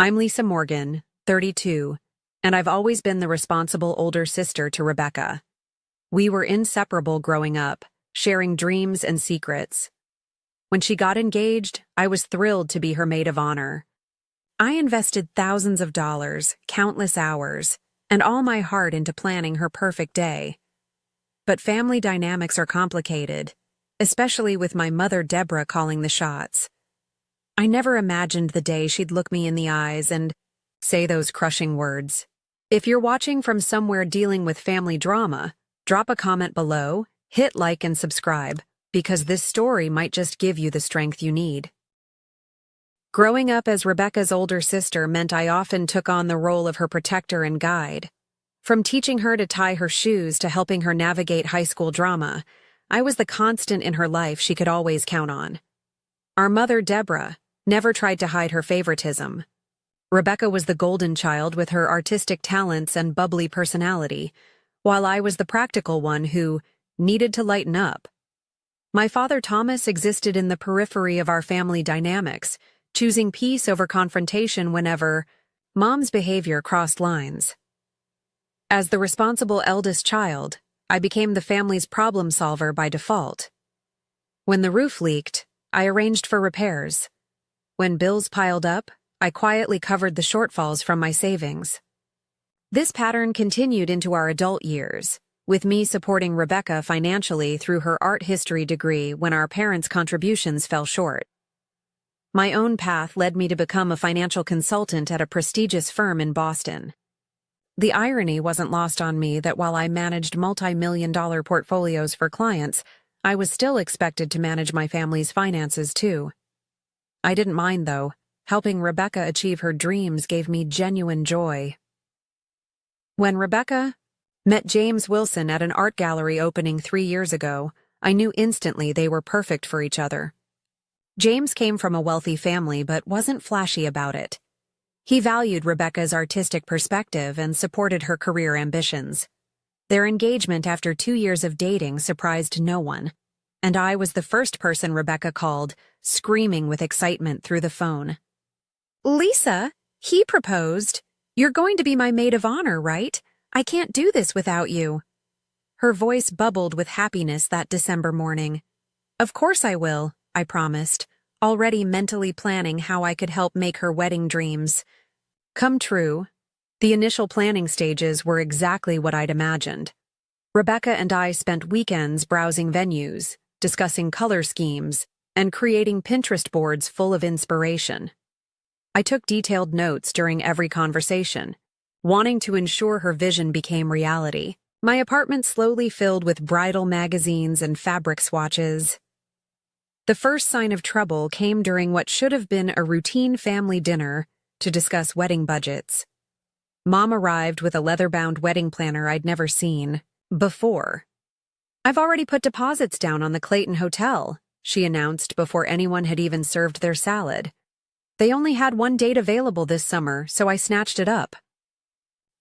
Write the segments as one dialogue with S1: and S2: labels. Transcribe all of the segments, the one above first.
S1: I'm Lisa Morgan, 32, and I've always been the responsible older sister to Rebecca. We were inseparable growing up, sharing dreams and secrets. When she got engaged, I was thrilled to be her maid of honor. I invested thousands of dollars, countless hours, and all my heart into planning her perfect day. But family dynamics are complicated, especially with my mother Deborah calling the shots. I never imagined the day she'd look me in the eyes and say those crushing words. If you're watching from somewhere dealing with family drama, drop a comment below, hit like and subscribe, because this story might just give you the strength you need. Growing up as Rebecca's older sister meant I often took on the role of her protector and guide. From teaching her to tie her shoes to helping her navigate high school drama, I was the constant in her life she could always count on. Our mother, Deborah, never tried to hide her favoritism. Rebecca was the golden child with her artistic talents and bubbly personality, while I was the practical one who needed to lighten up. My father Thomas existed in the periphery of our family dynamics, choosing peace over confrontation whenever Mom's behavior crossed lines. As the responsible eldest child, I became the family's problem solver by default. When the roof leaked, I arranged for repairs. When bills piled up, I quietly covered the shortfalls from my savings. This pattern continued into our adult years, with me supporting Rebecca financially through her art history degree when our parents' contributions fell short. My own path led me to become a financial consultant at a prestigious firm in Boston. The irony wasn't lost on me that while I managed multi-million-dollar portfolios for clients, I was still expected to manage my family's finances too. I didn't mind, though. Helping Rebecca achieve her dreams gave me genuine joy. When Rebecca met James Wilson at an art gallery opening 3 years ago, I knew instantly they were perfect for each other. James came from a wealthy family but wasn't flashy about it. He valued Rebecca's artistic perspective and supported her career ambitions. Their engagement after 2 years of dating surprised no one, and I was the first person Rebecca called, screaming with excitement through the phone. "Lisa, he proposed. You're going to be my maid of honor, right? I can't do this without you." Her voice bubbled with happiness that December morning. "Of course I will," I promised, already mentally planning how I could help make her wedding dreams come true. The initial planning stages were exactly what I'd imagined. Rebecca and I spent weekends browsing venues, discussing color schemes, and creating Pinterest boards full of inspiration. I took detailed notes during every conversation, wanting to ensure her vision became reality. My apartment slowly filled with bridal magazines and fabric swatches. The first sign of trouble came during what should have been a routine family dinner to discuss wedding budgets. Mom arrived with a leather-bound wedding planner I'd never seen before. "I've already put deposits down on the Clayton Hotel," she announced before anyone had even served their salad. "They only had one date available this summer, so I snatched it up."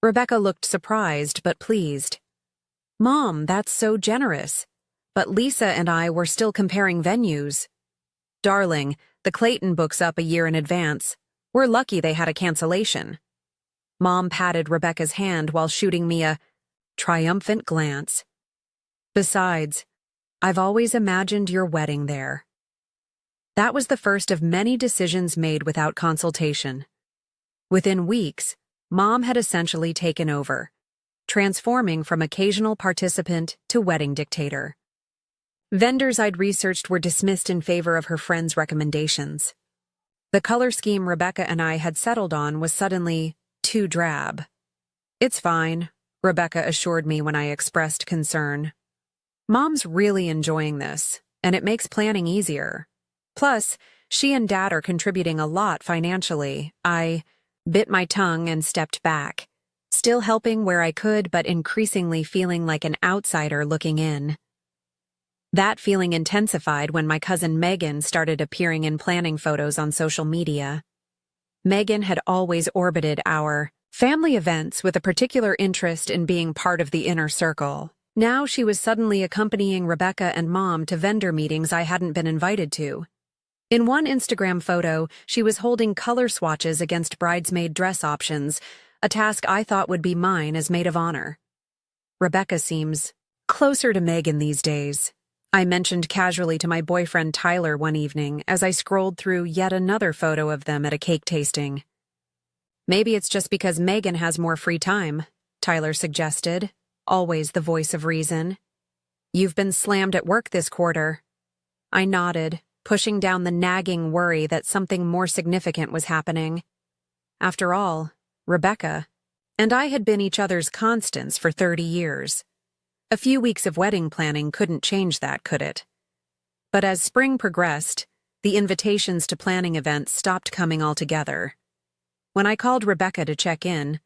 S1: Rebecca looked surprised but pleased. "Mom, that's so generous. But Lisa and I were still comparing venues." "Darling, the Clayton books up a year in advance. We're lucky they had a cancellation." Mom patted Rebecca's hand while shooting me a triumphant glance. "Besides, I've always imagined your wedding there." That was the first of many decisions made without consultation. Within weeks, Mom had essentially taken over, transforming from occasional participant to wedding dictator. Vendors I'd researched were dismissed in favor of her friends' recommendations. The color scheme Rebecca and I had settled on was suddenly too drab. "It's fine," Rebecca assured me when I expressed concern. "Mom's really enjoying this, and it makes planning easier. Plus, she and Dad are contributing a lot financially." I bit my tongue and stepped back, still helping where I could but increasingly feeling like an outsider looking in. That feeling intensified when my cousin Megan started appearing in planning photos on social media. Megan had always orbited our family events with a particular interest in being part of the inner circle. Now she was suddenly accompanying Rebecca and Mom to vendor meetings I hadn't been invited to. In one Instagram photo, she was holding color swatches against bridesmaid dress options, a task I thought would be mine as maid of honor. Rebecca seems closer to Megan these days, I mentioned casually to my boyfriend Tyler one evening as I scrolled through yet another photo of them at a cake tasting. Maybe it's just because Megan has more free time, Tyler suggested, always the voice of reason. You've been slammed at work this quarter. I nodded, pushing down the nagging worry that something more significant was happening. After all, Rebecca and I had been each other's constants for 30 years. A few weeks of wedding planning couldn't change that, could it? But as spring progressed, the invitations to planning events stopped coming altogether. When I called Rebecca to check in,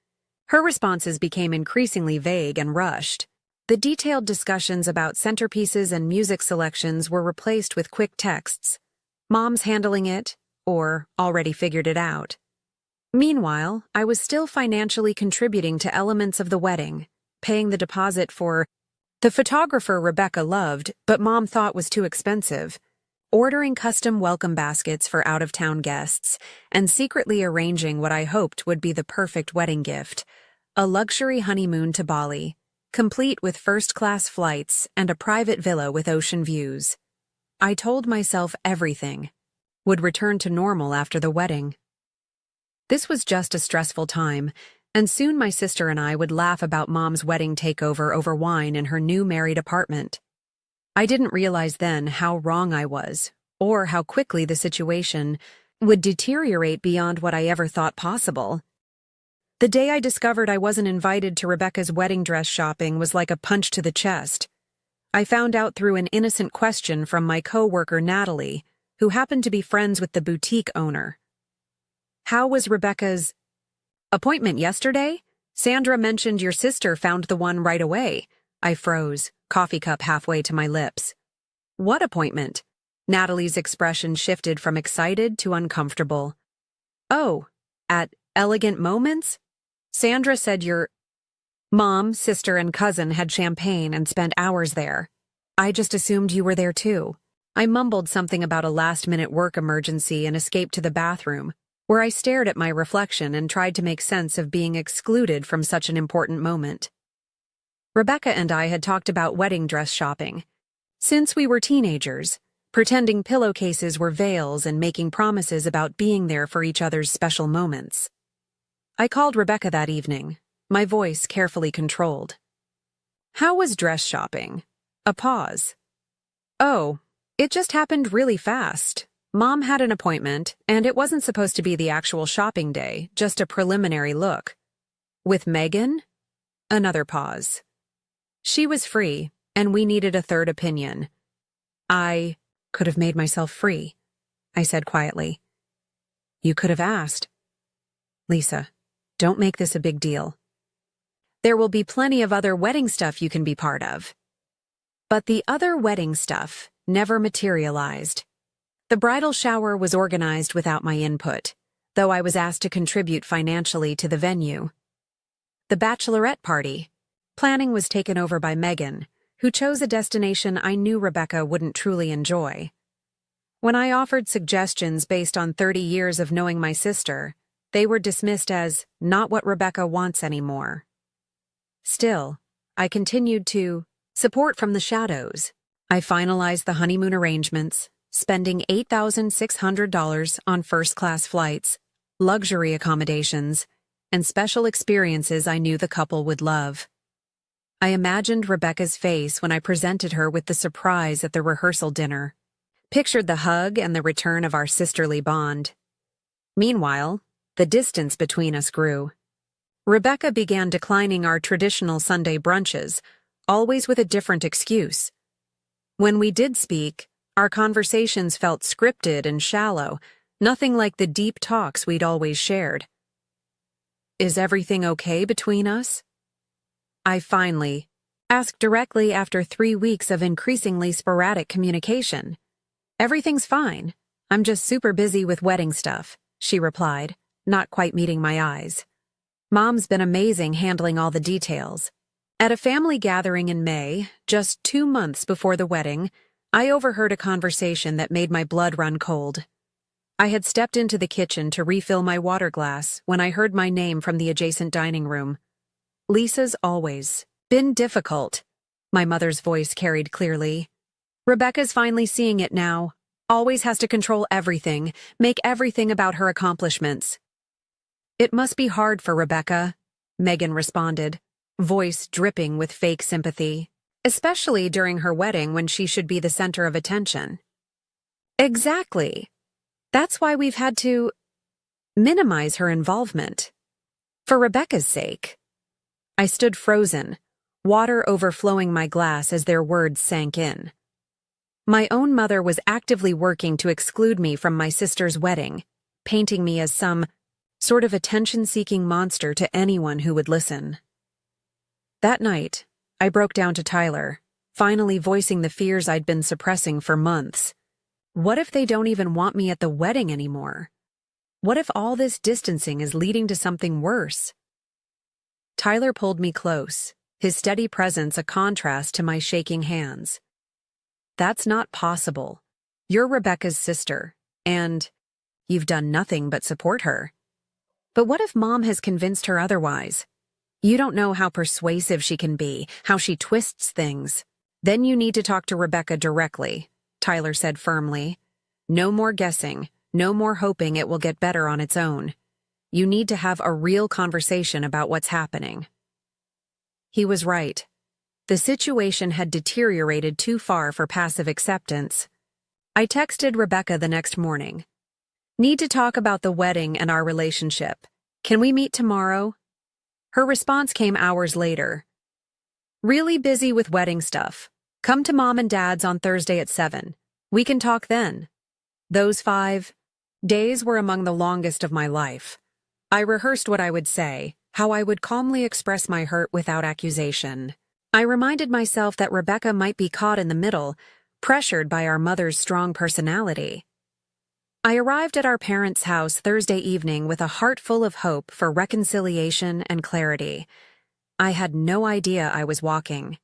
S1: her responses became increasingly vague and rushed. The detailed discussions about centerpieces and music selections were replaced with quick texts. Mom's handling it, or already figured it out. Meanwhile, I was still financially contributing to elements of the wedding, paying the deposit for the photographer Rebecca loved, but Mom thought was too expensive, ordering custom welcome baskets for out-of-town guests, and secretly arranging what I hoped would be the perfect wedding gift, a luxury honeymoon to Bali, complete with first-class flights and a private villa with ocean views. I told myself everything would return to normal after the wedding. This was just a stressful time, and soon my sister and I would laugh about Mom's wedding takeover over wine in her new married apartment. I didn't realize then how wrong I was, or how quickly the situation would deteriorate beyond what I ever thought possible. The day I discovered I wasn't invited to Rebecca's wedding dress shopping was like a punch to the chest. I found out through an innocent question from my coworker Natalie, who happened to be friends with the boutique owner. How was Rebecca's appointment yesterday? Sandra mentioned your sister found the one right away. I froze, coffee cup halfway to my lips. What appointment? Natalie's expression shifted from excited to uncomfortable. Oh, at Elegant Moments? Sandra said your mom, sister, and cousin had champagne and spent hours there. I just assumed you were there too. I mumbled something about a last-minute work emergency and escaped to the bathroom, where I stared at my reflection and tried to make sense of being excluded from such an important moment. Rebecca and I had talked about wedding dress shopping. Since we were teenagers, pretending pillowcases were veils and making promises about being there for each other's special moments. I called Rebecca that evening, my voice carefully controlled. How was dress shopping? A pause. Oh, it just happened really fast. Mom had an appointment, and it wasn't supposed to be the actual shopping day, just a preliminary look. With Megan? Another pause. She was free, and we needed a third opinion. I could have made myself free, I said quietly. You could have asked. Lisa, don't make this a big deal. There will be plenty of other wedding stuff you can be part of. But the other wedding stuff never materialized. The bridal shower was organized without my input, though I was asked to contribute financially to the venue. The bachelorette party. Planning was taken over by Megan, who chose a destination I knew Rebecca wouldn't truly enjoy. When I offered suggestions based on 30 years of knowing my sister, they were dismissed as not what Rebecca wants anymore. Still, I continued to support from the shadows. I finalized the honeymoon arrangements, spending $8,600 on first-class flights, luxury accommodations, and special experiences I knew the couple would love. I imagined Rebecca's face when I presented her with the surprise at the rehearsal dinner, pictured the hug and the return of our sisterly bond. Meanwhile, the distance between us grew. Rebecca began declining our traditional Sunday brunches, always with a different excuse. When we did speak, our conversations felt scripted and shallow, nothing like the deep talks we'd always shared. Is everything okay between us? I finally asked directly after 3 weeks of increasingly sporadic communication. Everything's fine. I'm just super busy with wedding stuff, she replied, not quite meeting my eyes. Mom's been amazing handling all the details. At a family gathering in May, just 2 months before the wedding, I overheard a conversation that made my blood run cold. I had stepped into the kitchen to refill my water glass when I heard my name from the adjacent dining room. Lisa's always been difficult, my mother's voice carried clearly. Rebecca's finally seeing it now. Always has to control everything, make everything about her accomplishments. It must be hard for Rebecca, Megan responded, voice dripping with fake sympathy, especially during her wedding when she should be the center of attention. Exactly. That's why we've had to minimize her involvement. For Rebecca's sake. I stood frozen, water overflowing my glass as their words sank in. My own mother was actively working to exclude me from my sister's wedding, painting me as some sort of attention-seeking monster to anyone who would listen. That night, I broke down to Tyler, finally voicing the fears I'd been suppressing for months. What if they don't even want me at the wedding anymore? What if all this distancing is leading to something worse? Tyler pulled me close, his steady presence a contrast to my shaking hands. That's not possible. You're Rebecca's sister, and you've done nothing but support her. But what if Mom has convinced her otherwise? You don't know how persuasive she can be, how she twists things. Then you need to talk to Rebecca directly, Tyler said firmly. No more guessing, no more hoping it will get better on its own. You need to have a real conversation about what's happening. He was right. The situation had deteriorated too far for passive acceptance. I texted Rebecca the next morning. Need to talk about the wedding and our relationship. Can we meet tomorrow? Her response came hours later. Really busy with wedding stuff. Come to Mom and Dad's on Thursday at 7. We can talk then. Those 5 days were among the longest of my life. I rehearsed what I would say, how I would calmly express my hurt without accusation. I reminded myself that Rebecca might be caught in the middle, pressured by our mother's strong personality. I arrived at our parents' house Thursday evening with a heart full of hope for reconciliation and clarity. I had no idea I was walking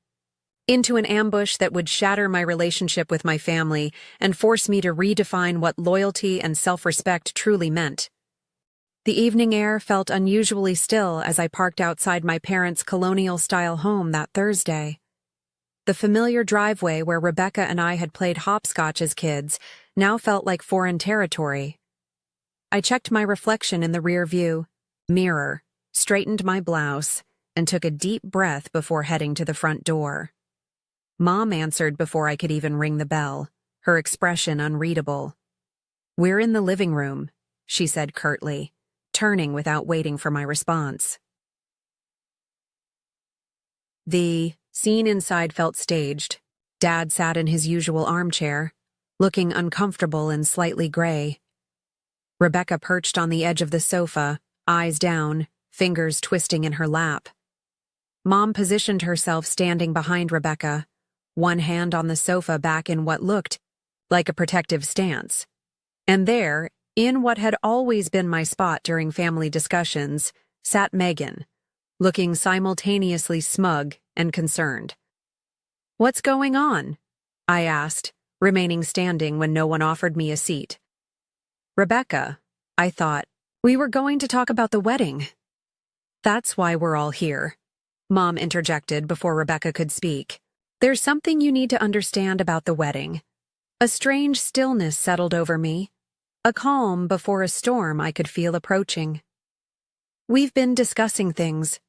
S1: into an ambush that would shatter my relationship with my family and force me to redefine what loyalty and self-respect truly meant. The evening air felt unusually still as I parked outside my parents' colonial-style home that Thursday. The familiar driveway where Rebecca and I had played hopscotch as kids now felt like foreign territory. I checked my reflection in the rear-view mirror, straightened my blouse, and took a deep breath before heading to the front door. Mom answered before I could even ring the bell, her expression unreadable. "We're in the living room," she said curtly, turning without waiting for my response. The scene inside felt staged. Dad sat in his usual armchair, looking uncomfortable and slightly gray. Rebecca perched on the edge of the sofa, eyes down, fingers twisting in her lap. Mom positioned herself standing behind Rebecca, one hand on the sofa back in what looked like a protective stance. And there, in what had always been my spot during family discussions, sat Megan, looking simultaneously smug and concerned. "What's going on?" I asked, remaining standing when no one offered me a seat. "Rebecca," I thought, "we were going to talk about the wedding." "That's why we're all here," Mom interjected before Rebecca could speak. "There's something you need to understand about the wedding." A strange stillness settled over me, a calm before a storm I could feel approaching. "We've been discussing things,"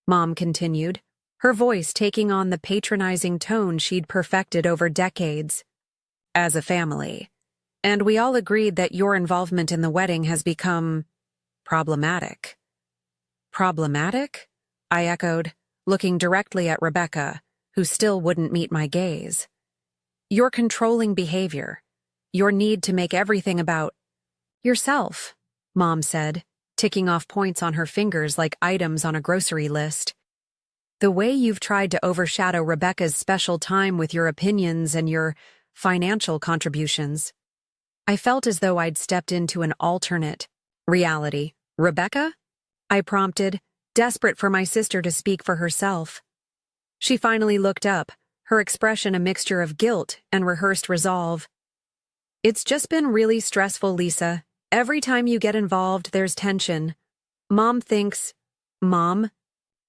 S1: Mom continued, her voice taking on the patronizing tone she'd perfected over decades. "As a family. And we all agreed that your involvement in the wedding has become problematic." "Problematic?" I echoed, looking directly at Rebecca, who still wouldn't meet my gaze. "Your controlling behavior, your need to make everything about yourself," Mom said, ticking off points on her fingers like items on a grocery list. "The way you've tried to overshadow Rebecca's special time with your opinions and your financial contributions." I felt as though I'd stepped into an alternate reality. "Rebecca?" I prompted, desperate for my sister to speak for herself. She finally looked up, her expression a mixture of guilt and rehearsed resolve. "It's just been really stressful, Lisa. Every time you get involved, there's tension. Mom thinks, Mom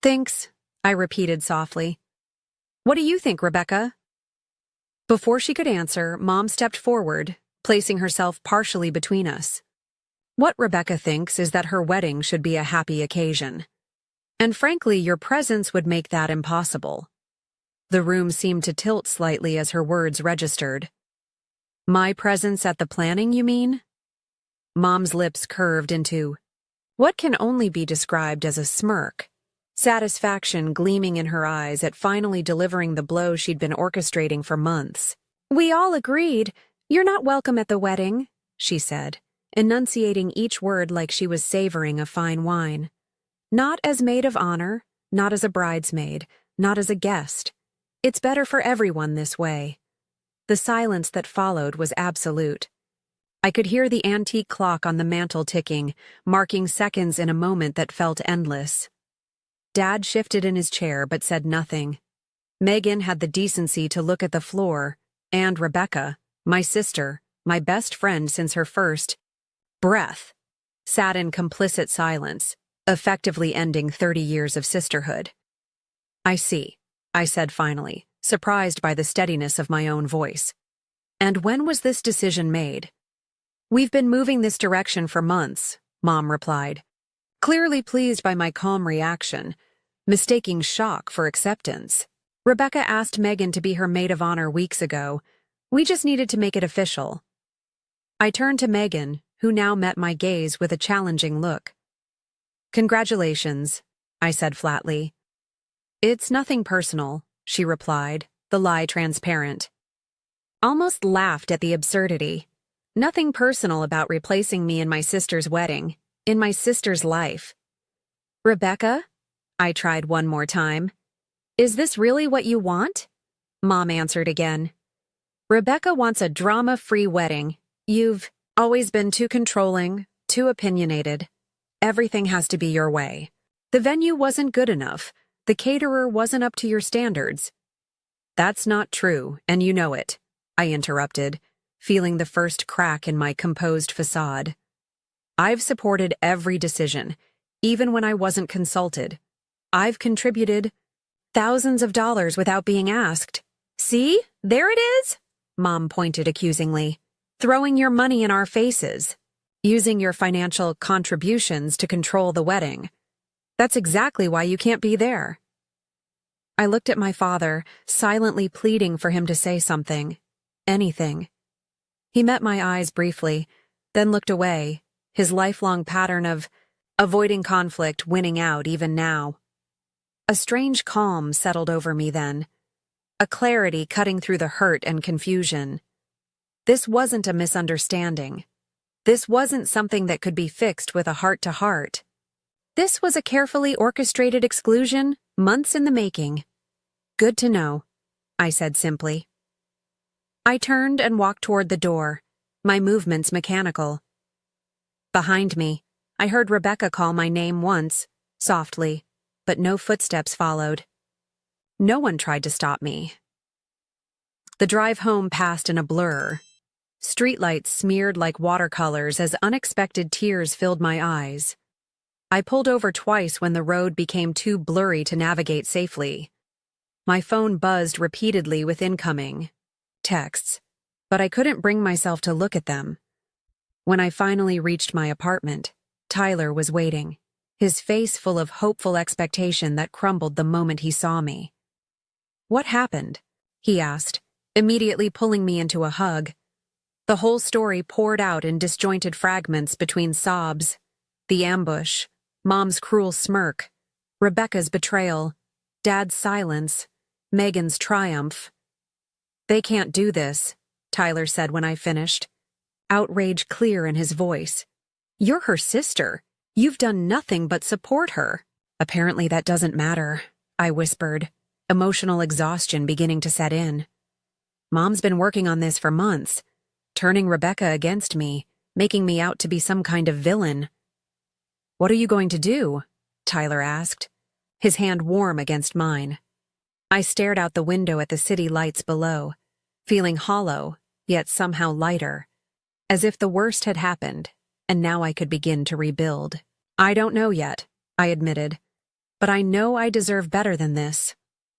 S1: thinks, I repeated softly. What do you think, Rebecca? Before she could answer, Mom stepped forward, placing herself partially between us. What Rebecca thinks is that her wedding should be a happy occasion. And frankly, your presence would make that impossible. The room seemed to tilt slightly as her words registered. My presence at the planning, you mean? Mom's lips curved into what can only be described as a smirk, satisfaction gleaming in her eyes at finally delivering the blow she'd been orchestrating for months. We all agreed. You're not welcome at the wedding, she said, enunciating each word like she was savoring a fine wine. Not as maid of honor, not as a bridesmaid, not as a guest. It's better for everyone this way. The silence that followed was absolute. I could hear the antique clock on the mantel ticking, marking seconds in a moment that felt endless. Dad shifted in his chair but said nothing. Megan had the decency to look at the floor, and Rebecca, my sister, my best friend since her first breath, sat in complicit silence, effectively ending 30 years of sisterhood. I see, I said finally, surprised by the steadiness of my own voice. And when was this decision made? We've been moving this direction for months, Mom replied, clearly pleased by my calm reaction, mistaking shock for acceptance. Rebecca asked Megan to be her maid of honor weeks ago. We just needed to make it official. I turned to Megan, who now met my gaze with a challenging look. Congratulations, I said flatly. It's nothing personal, she replied, the lie transparent. Almost laughed at the absurdity. Nothing personal about replacing me in my sister's wedding, in my sister's life. Rebecca? I tried one more time. Is this really what you want? Mom answered again. Rebecca wants a drama-free wedding. You've always been too controlling, too opinionated. Everything has to be your way. The venue wasn't good enough. The caterer wasn't up to your standards. That's not true, and you know it, I interrupted, feeling the first crack in my composed facade. I've supported every decision, even when I wasn't consulted. I've contributed thousands of dollars without being asked. See, there it is, Mom pointed accusingly, throwing your money in our faces, using your financial contributions to control the wedding. That's exactly why you can't be there. I looked at my father, silently pleading for him to say something, anything. He met my eyes briefly, then looked away, his lifelong pattern of avoiding conflict winning out even now. A strange calm settled over me then, a clarity cutting through the hurt and confusion. This wasn't a misunderstanding. This wasn't something that could be fixed with a heart-to-heart. This was a carefully orchestrated exclusion, months in the making. Good to know, I said simply. I turned and walked toward the door, my movements mechanical. Behind me, I heard Rebecca call my name once, softly, but no footsteps followed. No one tried to stop me. The drive home passed in a blur. Streetlights smeared like watercolors as unexpected tears filled my eyes. I pulled over twice when the road became too blurry to navigate safely. My phone buzzed repeatedly with incoming texts, but I couldn't bring myself to look at them. When I finally reached my apartment, Tyler was waiting, his face full of hopeful expectation that crumbled the moment he saw me. What happened? He asked, immediately pulling me into a hug. The whole story poured out in disjointed fragments between sobs, the ambush, Mom's cruel smirk, Rebecca's betrayal, Dad's silence, Megan's triumph. They can't do this, Tyler said when I finished, outrage clear in his voice. You're her sister. You've done nothing but support her. Apparently that doesn't matter, I whispered, emotional exhaustion beginning to set in. Mom's been working on this for months, turning Rebecca against me, making me out to be some kind of villain. What are you going to do? Tyler asked, his hand warm against mine. I stared out the window at the city lights below, feeling hollow, yet somehow lighter, as if the worst had happened, and now I could begin to rebuild. I don't know yet, I admitted, but I know I deserve better than this.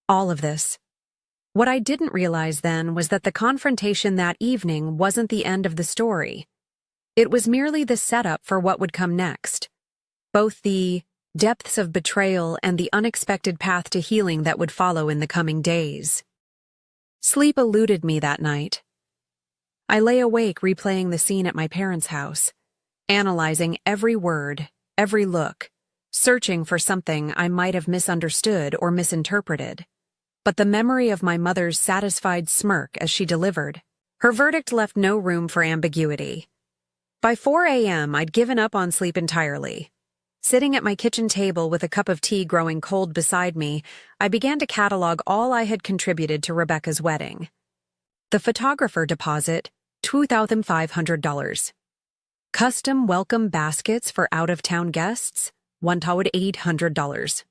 S1: All of this. What I didn't realize then was that the confrontation that evening wasn't the end of the story. It was merely the setup for what would come next. Both the depths of betrayal and the unexpected path to healing that would follow in the coming days. Sleep eluded me that night. I lay awake replaying the scene at my parents' house, analyzing every word, every look, searching for something I might have misunderstood or misinterpreted. But the memory of my mother's satisfied smirk as she delivered, her verdict left no room for ambiguity. By 4 a.m., I'd given up on sleep entirely. Sitting at my kitchen table with a cup of tea growing cold beside me, I began to catalog all I had contributed to Rebecca's wedding. The photographer deposit, $2,500. Custom welcome baskets for out-of-town guests, $1,800.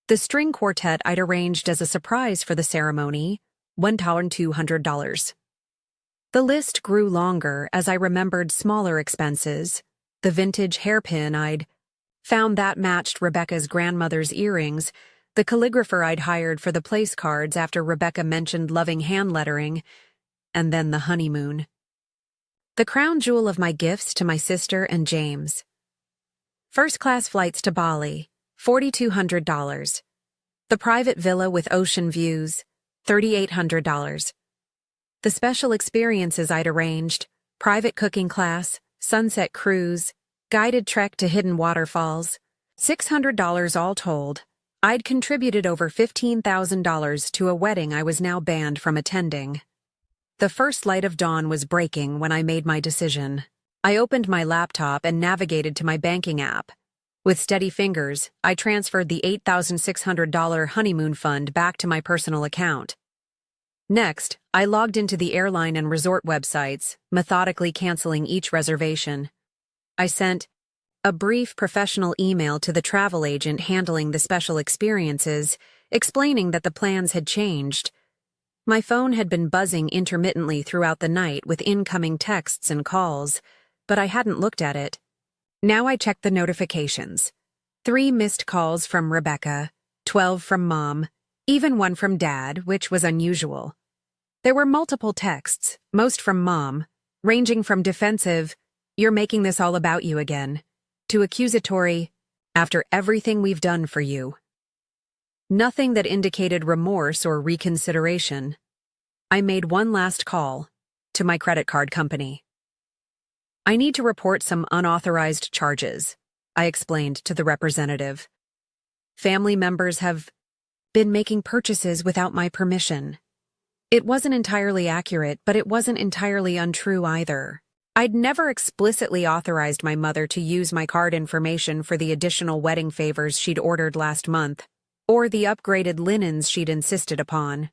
S1: The string quartet I'd arranged as a surprise for the ceremony, $1,200. The list grew longer as I remembered smaller expenses, the vintage hairpin I'd found that matched Rebecca's grandmother's earrings, the calligrapher I'd hired for the place cards after Rebecca mentioned loving hand lettering, and then the honeymoon. The crown jewel of my gifts to my sister and James. First-class flights to Bali, $4,200. The private villa with ocean views, $3,800. The special experiences I'd arranged, private cooking class, sunset cruise, guided trek to hidden waterfalls, $600 all told. I'd contributed over $15,000 to a wedding I was now banned from attending. The first light of dawn was breaking when I made my decision. I opened my laptop and navigated to my banking app. With steady fingers, I transferred the $8,600 honeymoon fund back to my personal account. Next, I logged into the airline and resort websites, methodically canceling each reservation. I sent a brief professional email to the travel agent handling the special experiences, explaining that the plans had changed. My phone had been buzzing intermittently throughout the night with incoming texts and calls, but I hadn't looked at it. Now I checked the notifications. 3 missed calls from Rebecca, 12 from Mom, even one from Dad, which was unusual. There were multiple texts, most from Mom, ranging from defensive, "You're making this all about you again," to accusatory, "After everything we've done for you." Nothing that indicated remorse or reconsideration. I made one last call to my credit card company. "I need to report some unauthorized charges," I explained to the representative. "Family members have been making purchases without my permission." It wasn't entirely accurate, but it wasn't entirely untrue either. I'd never explicitly authorized my mother to use my card information for the additional wedding favors she'd ordered last month, or the upgraded linens she'd insisted upon.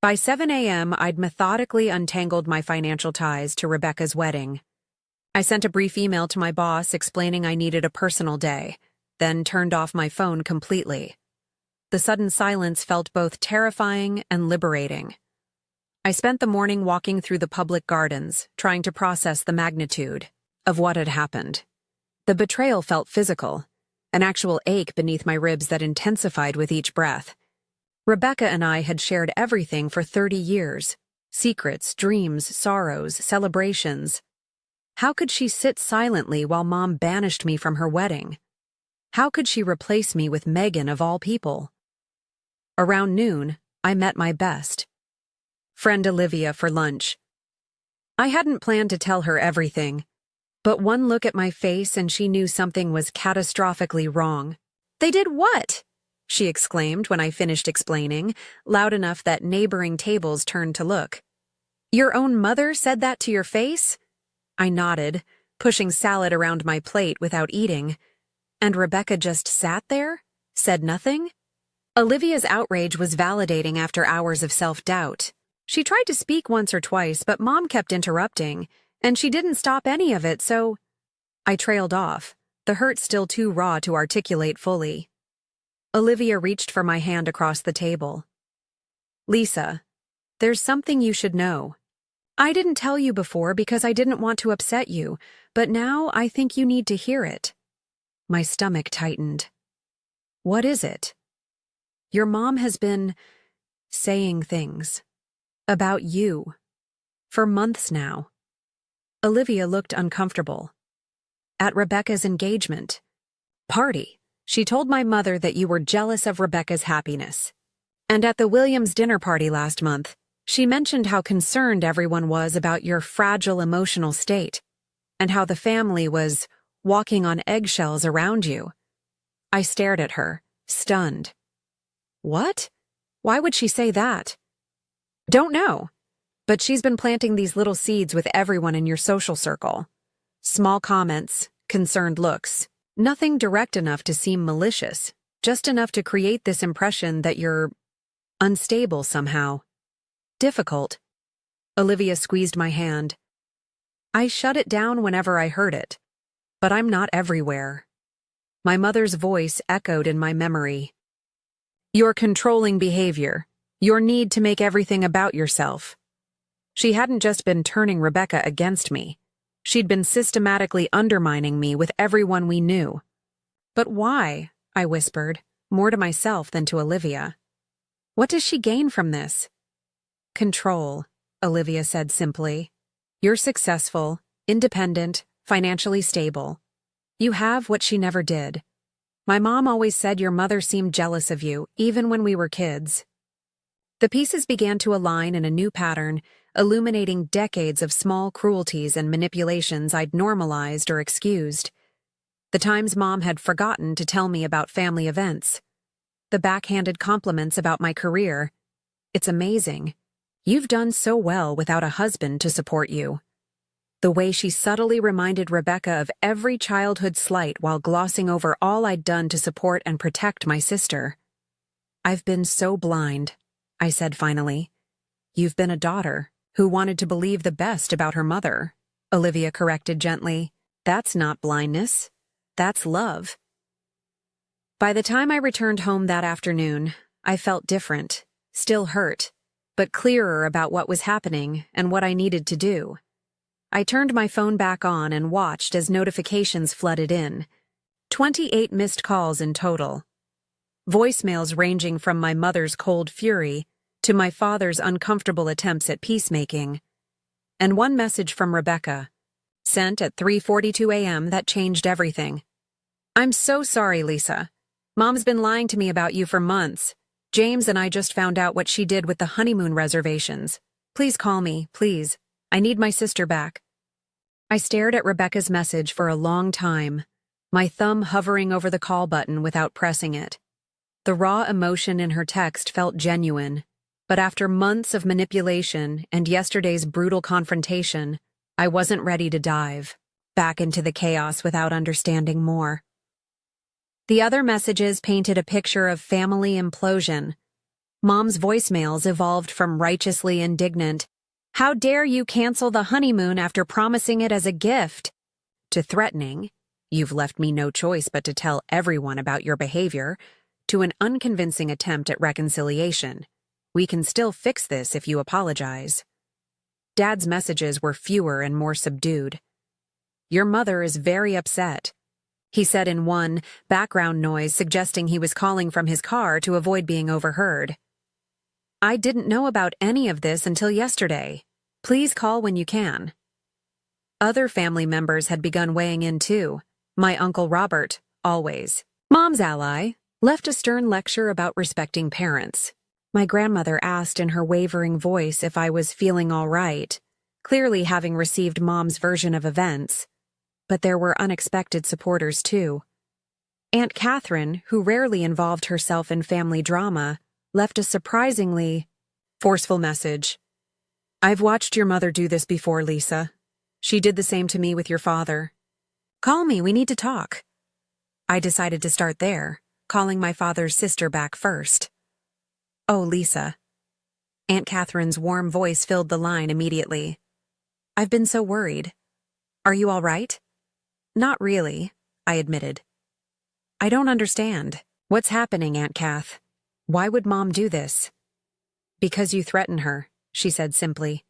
S1: By 7 a.m., I'd methodically untangled my financial ties to Rebecca's wedding. I sent a brief email to my boss explaining I needed a personal day, then turned off my phone completely. The sudden silence felt both terrifying and liberating. I spent the morning walking through the public gardens, trying to process the magnitude of what had happened. The betrayal felt physical, an actual ache beneath my ribs that intensified with each breath. Rebecca and I had shared everything for 30 years. Secrets, dreams, sorrows, celebrations. How could she sit silently while Mom banished me from her wedding? How could she replace me with Megan of all people? Around noon, I met my best friend Olivia for lunch. I hadn't planned to tell her everything, but one look at my face and she knew something was catastrophically wrong. "They did what?" she exclaimed when I finished explaining, loud enough that neighboring tables turned to look. "Your own mother said that to your face?" I nodded, pushing salad around my plate without eating. And Rebecca just sat there? Said nothing? Olivia's outrage was validating after hours of self-doubt. She tried to speak once or twice, but Mom kept interrupting, and she didn't stop any of it, so I trailed off, the hurt still too raw to articulate fully. Olivia reached for my hand across the table. "Lisa, there's something you should know." I didn't tell you before because I didn't want to upset you, but now I think you need to hear it. My stomach tightened. What is it? Your mom has been saying things about you for months now. Olivia looked uncomfortable. At Rebecca's engagement party, she told my mother that you were jealous of Rebecca's happiness. And at the Williams dinner party last month, she mentioned how concerned everyone was about your fragile emotional state, and how the family was walking on eggshells around you. I stared at her, stunned. What? Why would she say that? Don't know. But she's been planting these little seeds with everyone in your social circle. Small comments, concerned looks. Nothing direct enough to seem malicious, just enough to create this impression that you're unstable somehow. Difficult. Olivia squeezed my hand. I shut it down whenever I heard it, but I'm not everywhere. My mother's voice echoed in my memory. Your controlling behavior, your need to make everything about yourself. She hadn't just been turning Rebecca against me. She'd been systematically undermining me with everyone we knew. But why? I whispered, more to myself than to Olivia. What does she gain from this? Control, Olivia said simply. You're successful, independent, financially stable. You have what she never did. My mom always said your mother seemed jealous of you, even when we were kids. The pieces began to align in a new pattern, illuminating decades of small cruelties and manipulations I'd normalized or excused. The times Mom had forgotten to tell me about family events. The backhanded compliments about my career. It's amazing. You've done so well without a husband to support you. The way she subtly reminded Rebecca of every childhood slight while glossing over all I'd done to support and protect my sister. I've been so blind, I said finally. You've been a daughter who wanted to believe the best about her mother, Olivia corrected gently. That's not blindness. That's love. By the time I returned home that afternoon, I felt different, still hurt, but clearer about what was happening and what I needed to do. I turned my phone back on and watched as notifications flooded in. 28 missed calls in total. Voicemails ranging from my mother's cold fury to my father's uncomfortable attempts at peacemaking. And one message from Rebecca, sent at 3:42 a.m. that changed everything. I'm so sorry, Lisa. Mom's been lying to me about you for months. James and I just found out what she did with the honeymoon reservations. Please call me, please. I need my sister back. I stared at Rebecca's message for a long time, my thumb hovering over the call button without pressing it. The raw emotion in her text felt genuine, but after months of manipulation and yesterday's brutal confrontation, I wasn't ready to dive back into the chaos without understanding more. The other messages painted a picture of family implosion. Mom's voicemails evolved from righteously indignant, "How dare you cancel the honeymoon after promising it as a gift?" to threatening, "You've left me no choice but to tell everyone about your behavior," to an unconvincing attempt at reconciliation. "We can still fix this if you apologize." Dad's messages were fewer and more subdued. "Your mother is very upset," he said in one, background noise suggesting he was calling from his car to avoid being overheard. "I didn't know about any of this until yesterday. Please call when you can." Other family members had begun weighing in too. My Uncle Robert, always Mom's ally, left a stern lecture about respecting parents. My grandmother asked in her wavering voice if I was feeling all right, clearly having received Mom's version of events. But there were unexpected supporters too. Aunt Catherine, who rarely involved herself in family drama, left a surprisingly forceful message. "I've watched your mother do this before, Lisa. She did the same to me with your father. Call me, we need to talk." I decided to start there, calling my father's sister back first. "Oh, Lisa." Aunt Catherine's warm voice filled the line immediately. "I've been so worried. Are you all right?" "Not really," I admitted. "I don't understand. What's happening, Aunt Cath? Why would Mom do this?" "Because you threaten her," she said simply.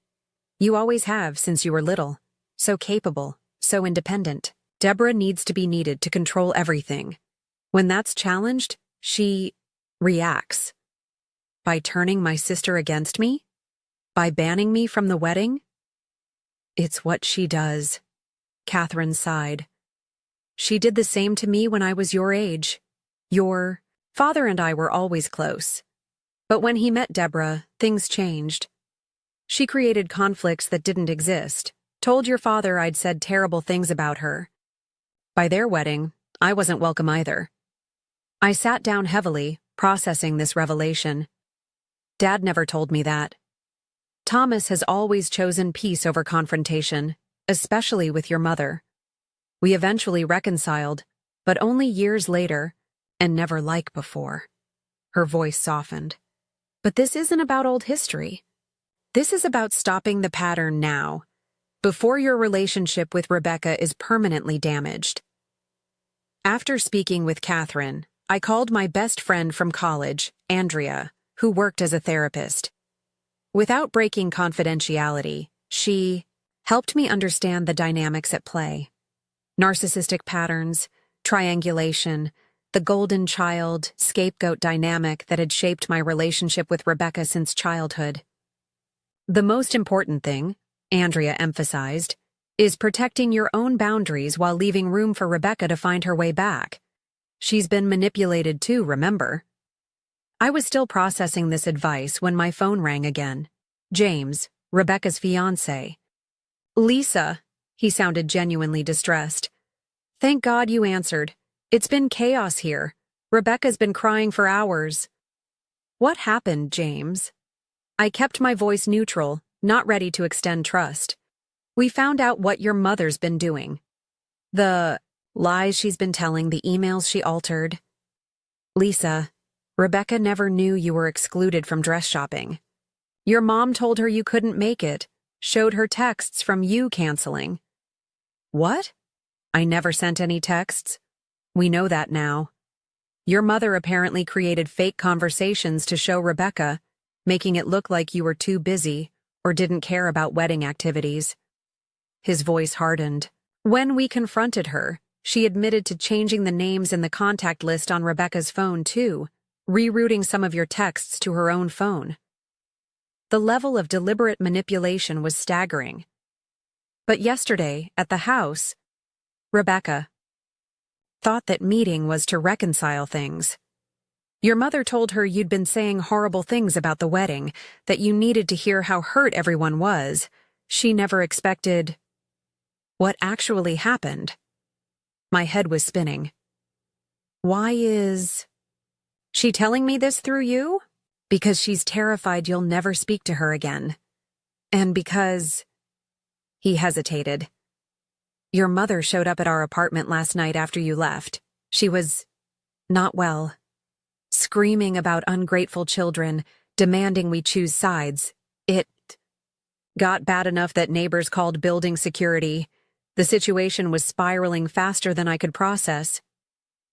S1: You always have since you were little. So capable, so independent. Deborah needs to be needed to control everything. When that's challenged, she reacts. By turning my sister against me? By banning me from the wedding? It's what she does. Catherine sighed. She did the same to me when I was your age. Your father and I were always close. But when he met Deborah, things changed. She created conflicts that didn't exist, told your father I'd said terrible things about her. By their wedding, I wasn't welcome either. I sat down heavily, processing this revelation. Dad never told me that. Thomas has always chosen peace over confrontation, especially with your mother. We eventually reconciled, but only years later, and never like before. Her voice softened. But this isn't about old history. This is about stopping the pattern now, before your relationship with Rebecca is permanently damaged. After speaking with Catherine, I called my best friend from college, Andrea, who worked as a therapist. Without breaking confidentiality, she helped me understand the dynamics at play. Narcissistic patterns, triangulation, the golden child, scapegoat dynamic that had shaped my relationship with Rebecca since childhood. The most important thing, Andrea emphasized, is protecting your own boundaries while leaving room for Rebecca to find her way back. She's been manipulated too, remember? I was still processing this advice when my phone rang again. James, Rebecca's fiancé. Lisa, he sounded genuinely distressed. Thank God you answered. It's been chaos here. Rebecca's been crying for hours. What happened, James? I kept my voice neutral, not ready to extend trust. We found out what your mother's been doing. The lies she's been telling, the emails she altered. Lisa, Rebecca never knew you were excluded from dress shopping. Your mom told her you couldn't make it, showed her texts from you canceling. What? I never sent any texts. We know that now. Your mother apparently created fake conversations to show Rebecca, making it look like you were too busy or didn't care about wedding activities. His voice hardened. When we confronted her, she admitted to changing the names in the contact list on Rebecca's phone too, rerouting some of your texts to her own phone. The level of deliberate manipulation was staggering. But yesterday, at the house, Rebecca thought that meeting was to reconcile things. Your mother told her you'd been saying horrible things about the wedding, that you needed to hear how hurt everyone was. She never expected what actually happened. My head was spinning. Why is she telling me this through you? Because she's terrified you'll never speak to her again. And because... He hesitated. Your mother showed up at our apartment last night after you left. She was not well. Screaming about ungrateful children, demanding we choose sides. It got bad enough that neighbors called building security. The situation was spiraling faster than I could process.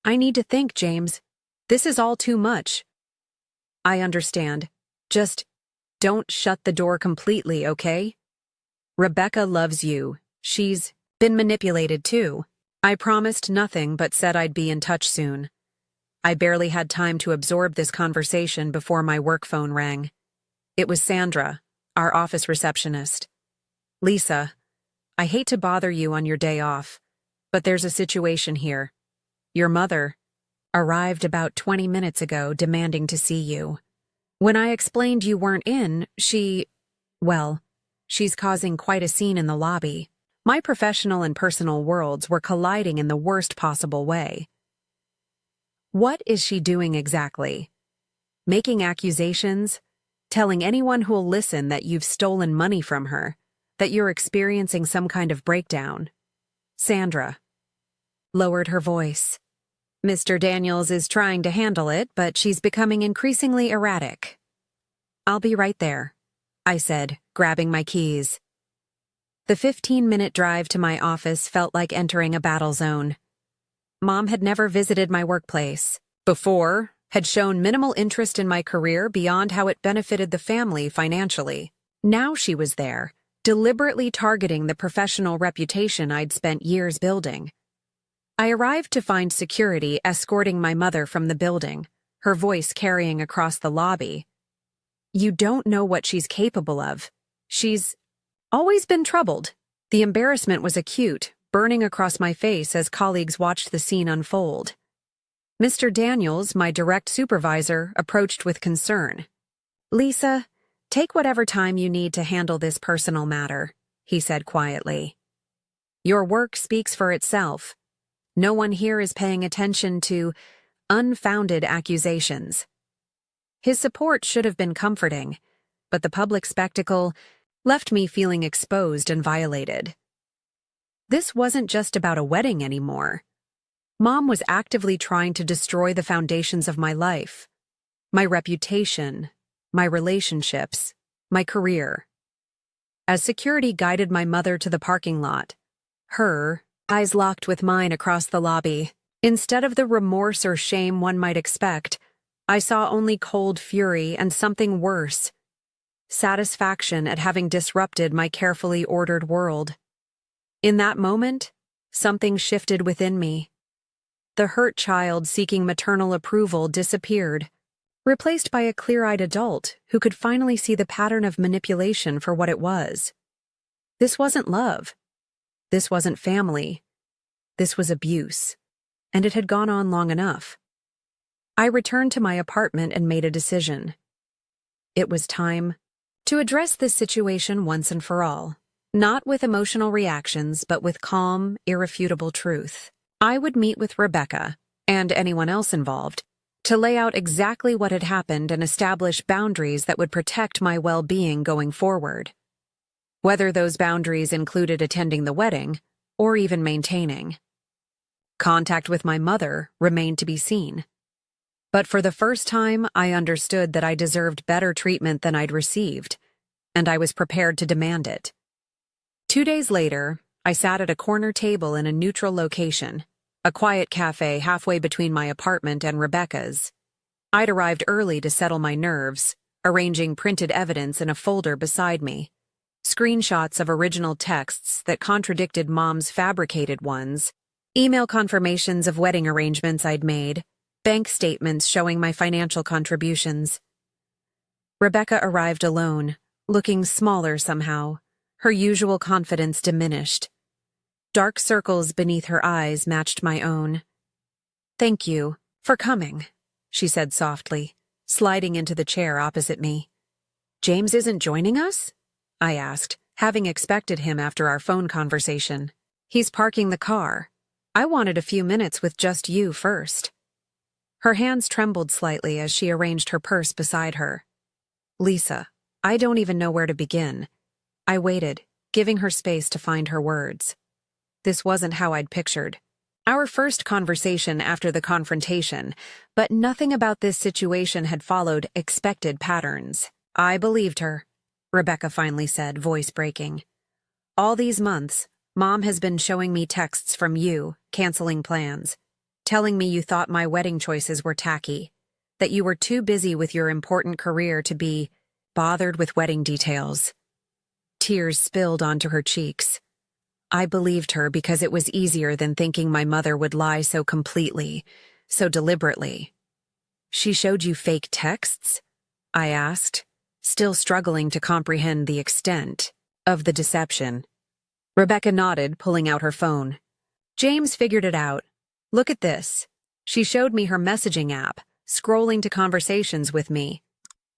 S1: I need to think, James. This is all too much. I understand. Just don't shut the door completely, okay? Rebecca loves you. She's been manipulated too. I promised nothing but said I'd be in touch soon. I barely had time to absorb this conversation before my work phone rang. It was Sandra, our office receptionist. Lisa, I hate to bother you on your day off, but there's a situation here. Your mother arrived about 20 minutes ago demanding to see you. When I explained you weren't in, she's causing quite a scene in the lobby. My professional and personal worlds were colliding in the worst possible way. What is she doing exactly? Making accusations? Telling anyone who'll listen that you've stolen money from her? That you're experiencing some kind of breakdown? Sandra lowered her voice. Mr. Daniels is trying to handle it, but she's becoming increasingly erratic. I'll be right there, I said, grabbing my keys. The 15-minute drive to my office felt like entering a battle zone. Mom had never visited my workplace before, had shown minimal interest in my career beyond how it benefited the family financially. Now she was there, deliberately targeting the professional reputation I'd spent years building. I arrived to find security escorting my mother from the building, her voice carrying across the lobby. "You don't know what she's capable of. She's always been troubled." The embarrassment was acute, burning across my face as colleagues watched the scene unfold. Mr. Daniels, my direct supervisor, approached with concern. "Lisa, take whatever time you need to handle this personal matter," he said quietly. "Your work speaks for itself. No one here is paying attention to unfounded accusations." His support should have been comforting, but the public spectacle left me feeling exposed and violated. This wasn't just about a wedding anymore. Mom was actively trying to destroy the foundations of my life, my reputation, my relationships, my career. As security guided my mother to the parking lot, her eyes locked with mine across the lobby. Instead of the remorse or shame one might expect, I saw only cold fury and something worse: satisfaction at having disrupted my carefully ordered world. In that moment, something shifted within me. The hurt child seeking maternal approval disappeared, replaced by a clear-eyed adult who could finally see the pattern of manipulation for what it was. This wasn't love. This wasn't family. This was abuse, and it had gone on long enough. I returned to my apartment and made a decision. It was time to address this situation once and for all, not with emotional reactions, but with calm, irrefutable truth. I would meet with Rebecca, and anyone else involved, to lay out exactly what had happened and establish boundaries that would protect my well-being going forward. Whether those boundaries included attending the wedding, or even maintaining. Contact with my mother remained to be seen. But for the first time, I understood that I deserved better treatment than I'd received, and I was prepared to demand it. 2 days later, I sat at a corner table in a neutral location, a quiet cafe halfway between my apartment and Rebecca's. I'd arrived early to settle my nerves, arranging printed evidence in a folder beside me. Screenshots of original texts that contradicted Mom's fabricated ones, email confirmations of wedding arrangements I'd made, bank statements showing my financial contributions. Rebecca arrived alone, looking smaller somehow, her usual confidence diminished. Dark circles beneath her eyes matched my own. "Thank you for coming," she said softly, sliding into the chair opposite me. "James isn't joining us?" I asked, having expected him after our phone conversation. "He's parking the car. I wanted a few minutes with just you first." Her hands trembled slightly as she arranged her purse beside her. "Lisa, I don't even know where to begin." I waited, giving her space to find her words. This wasn't how I'd pictured our first conversation after the confrontation, but nothing about this situation had followed expected patterns. "I believed her," Rebecca finally said, voice breaking. "All these months, Mom has been showing me texts from you, canceling plans, telling me you thought my wedding choices were tacky, that you were too busy with your important career to be bothered with wedding details." Tears spilled onto her cheeks. I believed her because it was easier than thinking my mother would lie so completely, so deliberately. "She showed you fake texts?" I asked, still struggling to comprehend the extent of the deception. Rebecca nodded, pulling out her phone. "James figured it out. Look at this." She showed me her messaging app, scrolling to conversations with me.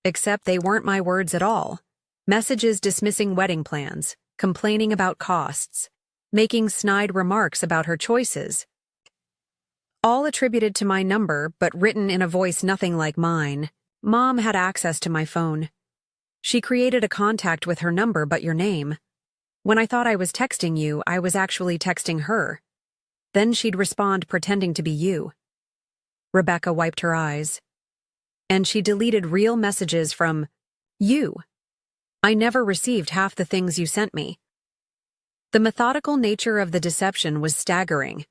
S1: Except they weren't my words at all. Messages dismissing wedding plans, complaining about costs, making snide remarks about her choices. All attributed to my number, but written in a voice nothing like mine. Mom had access to my phone. She created a contact with her number but your name. When I thought I was texting you, I was actually texting her. Then she'd respond pretending to be you. Rebecca wiped her eyes. And she deleted real messages from you. I never received half the things you sent me. The methodical nature of the deception was staggering.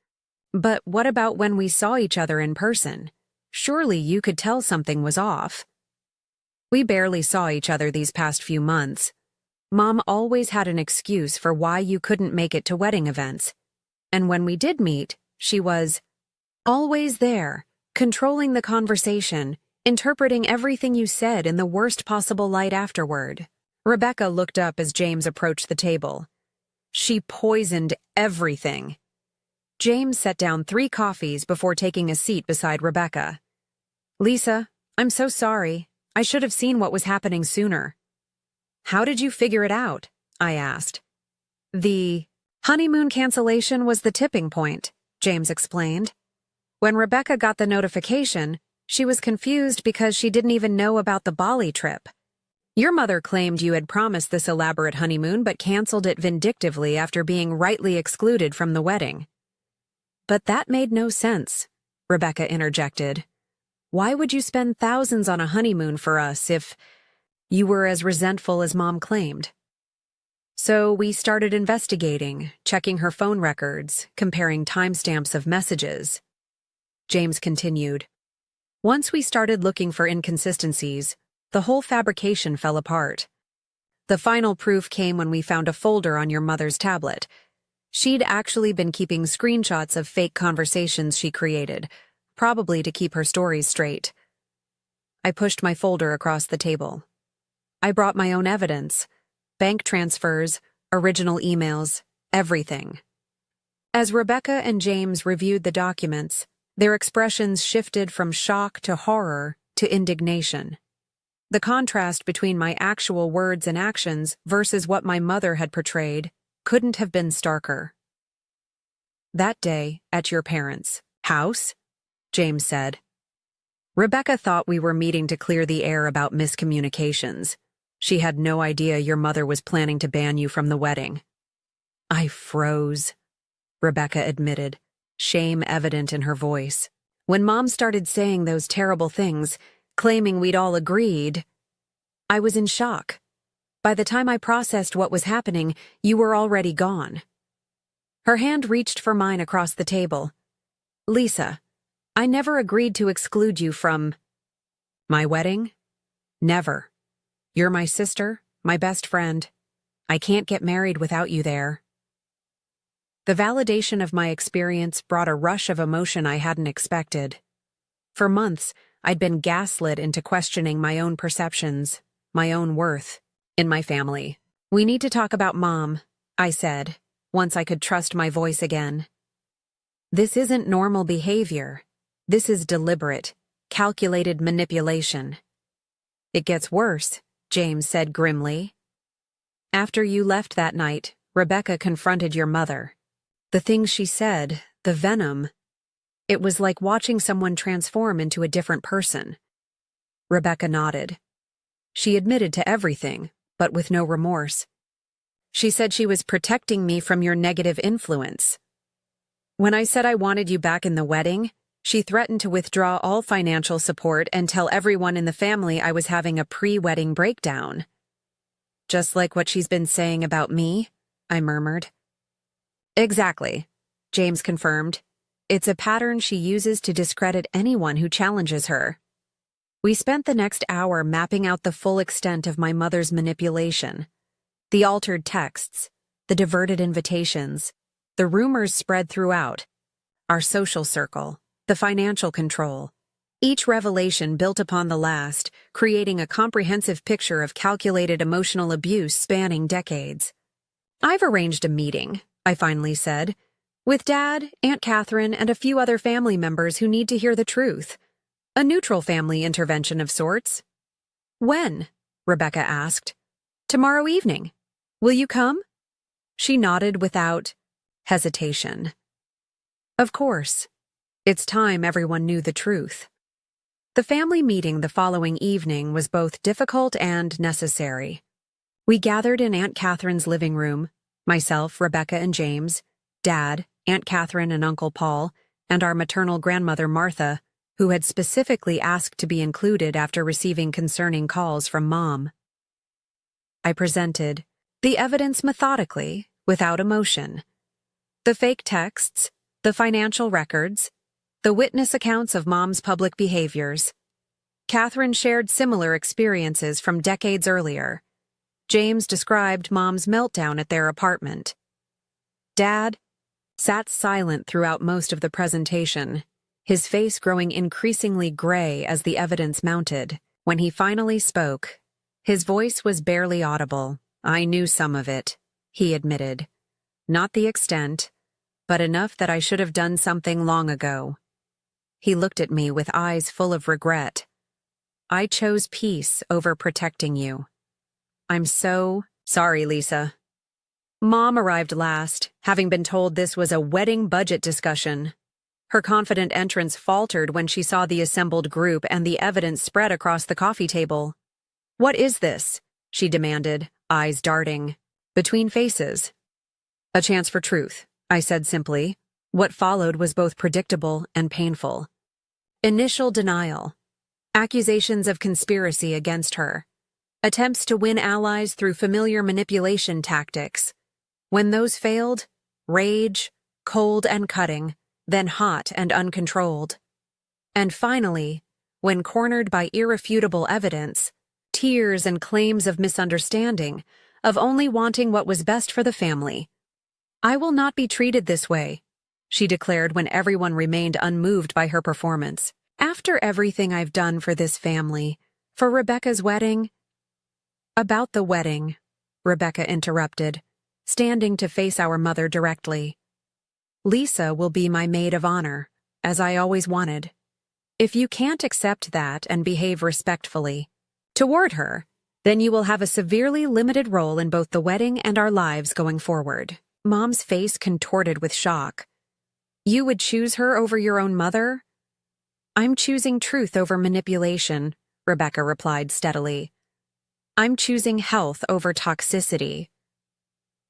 S1: But what about when we saw each other in person? Surely you could tell something was off. We barely saw each other these past few months. Mom always had an excuse for why you couldn't make it to wedding events. And when we did meet, she was always there, controlling the conversation, interpreting everything you said in the worst possible light afterward. Rebecca looked up as James approached the table. She poisoned everything. James set down 3 coffees before taking a seat beside Rebecca. Lisa, I'm so sorry. I should have seen what was happening sooner. How did you figure it out? I asked. The honeymoon cancellation was the tipping point, James explained. When Rebecca got the notification, she was confused because she didn't even know about the Bali trip. Your mother claimed you had promised this elaborate honeymoon but canceled it vindictively after being rightly excluded from the wedding. But that made no sense, Rebecca interjected. Why would you spend thousands on a honeymoon for us if you were as resentful as Mom claimed? So we started investigating, checking her phone records, comparing timestamps of messages. James continued. Once we started looking for inconsistencies, the whole fabrication fell apart. The final proof came when we found a folder on your mother's tablet. She'd actually been keeping screenshots of fake conversations she created, probably to keep her stories straight. I pushed my folder across the table. I brought my own evidence, bank transfers, original emails, everything. As Rebecca and James reviewed the documents, their expressions shifted from shock to horror to indignation. The contrast between my actual words and actions versus what my mother had portrayed couldn't have been starker. That day, at your parents' house, James said. Rebecca thought we were meeting to clear the air about miscommunications. She had no idea your mother was planning to ban you from the wedding. I froze, Rebecca admitted, shame evident in her voice. When Mom started saying those terrible things, claiming we'd all agreed, I was in shock. By the time I processed what was happening, you were already gone. Her hand reached for mine across the table. Lisa, I never agreed to exclude you from my wedding. Never. You're my sister, my best friend. I can't get married without you there. The validation of my experience brought a rush of emotion I hadn't expected. For months, I'd been gaslit into questioning my own perceptions, my own worth, in my family. We need to talk about Mom, I said, once I could trust my voice again. This isn't normal behavior. This is deliberate, calculated manipulation. It gets worse, James said grimly. After you left that night, Rebecca confronted your mother. The things she said, the venom, it was like watching someone transform into a different person. Rebecca nodded. She admitted to everything, but with no remorse. She said she was protecting me from your negative influence. When I said I wanted you back in the wedding, she threatened to withdraw all financial support and tell everyone in the family I was having a pre-wedding breakdown. Just like what she's been saying about me, I murmured. Exactly, James confirmed. It's a pattern she uses to discredit anyone who challenges her. We spent the next hour mapping out the full extent of my mother's manipulation. The altered texts, the diverted invitations, the rumors spread throughout, our social circle, the financial control. Each revelation built upon the last, creating a comprehensive picture of calculated emotional abuse spanning decades. I've arranged a meeting, I finally said, with Dad, Aunt Catherine, and a few other family members who need to hear the truth. A neutral family intervention of sorts. When? Rebecca asked. Tomorrow evening. Will you come? She nodded without hesitation. Of course. It's time everyone knew the truth. The family meeting the following evening was both difficult and necessary. We gathered in Aunt Catherine's living room, myself, Rebecca, and James, Dad, Aunt Catherine and Uncle Paul, and our maternal grandmother Martha, who had specifically asked to be included after receiving concerning calls from Mom. I presented the evidence methodically, without emotion. The fake texts, the financial records, the witness accounts of Mom's public behaviors. Catherine shared similar experiences from decades earlier. James described Mom's meltdown at their apartment. Dad sat silent throughout most of the presentation, his face growing increasingly gray as the evidence mounted. When he finally spoke, his voice was barely audible. "I knew some of it," he admitted. "Not the extent, but enough that I should have done something long ago." He looked at me with eyes full of regret. "I chose peace over protecting you. I'm so sorry, Lisa." Mom arrived last, having been told this was a wedding budget discussion. Her confident entrance faltered when she saw the assembled group and the evidence spread across the coffee table. "What is this?" she demanded, eyes darting between faces. "A chance for truth," I said simply. What followed was both predictable and painful. Initial denial. Accusations of conspiracy against her. Attempts to win allies through familiar manipulation tactics. When those failed, rage, cold and cutting, then hot and uncontrolled. And finally, when cornered by irrefutable evidence, tears and claims of misunderstanding, of only wanting what was best for the family. "I will not be treated this way," she declared when everyone remained unmoved by her performance. "After everything I've done for this family, for Rebecca's wedding—" "About the wedding," Rebecca interrupted, standing to face our mother directly. "Lisa will be my maid of honor, as I always wanted. If you can't accept that and behave respectfully toward her, then you will have a severely limited role in both the wedding and our lives going forward." Mom's face contorted with shock. "You would choose her over your own mother?" "I'm choosing truth over manipulation," Rebecca replied steadily. "I'm choosing health over toxicity."